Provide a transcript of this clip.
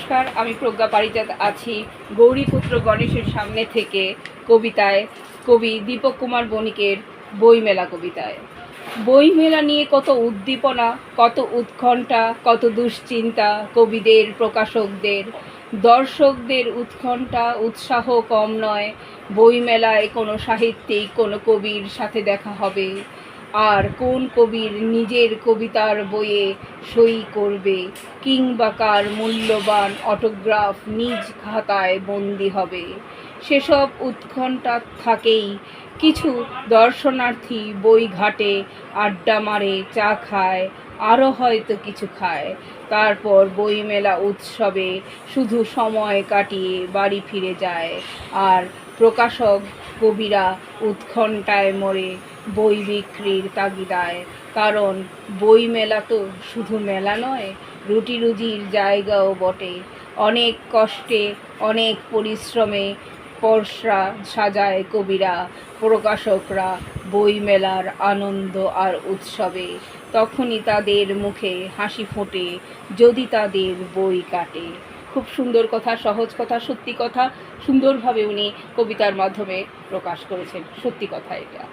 নমস্কার, আমি প্রজ্ঞা পারিজাত আছি গৌরীপুত্র গণেশের সামনে থেকে কবিতায় কবি দীপক কুমার বণিকের বইমেলা কবিতায়। বইমেলা নিয়ে কত উদ্দীপনা, কত উৎকণ্ঠা, কত দুশ্চিন্তা কবিদের, প্রকাশকদের, দর্শকদের। উৎকণ্ঠা উৎসাহ কম নয়। বইমেলায় কোনো সাহিত্যিক, কোনো কবির সাথে দেখা হবে, আর কোন কবির নিজের কবিতার বইয়ে সই করবে, কিংবা কার মূল্যবান অটোগ্রাফ নিজ খাতায় বন্দি হবে, সেসব উৎকণ্ঠা থাকেই। কিছু দর্শনার্থী বই ঘাটে আড্ডা মারে, চা খায়, আরও হয়তো কিছু খায়, তারপর বইমেলা উৎসবে শুধু সময় কাটিয়ে বাড়ি ফিরে যায়। আর প্রকাশক কবিরা উৎকণ্ঠায় মরে বই বিক্রির তাগিদায়। কারণ বইমেলা তো শুধু মেলা নয়, রুটি রুজির জায়গাও বটে। অনেক কষ্টে, অনেক পরিশ্রমে পরশরা সাজায় কবিরা, প্রকাশকরা বইমেলার আনন্দ আর উৎসবে। তখনই তাদের মুখে হাসি ফোটে, যদি তাদের বই কাটে। খুব সুন্দর কথা, সহজ কথা, সত্যি কথা সুন্দরভাবে উনি কবিতার মাধ্যমে প্রকাশ করেছেন। সত্যি কথা এটা।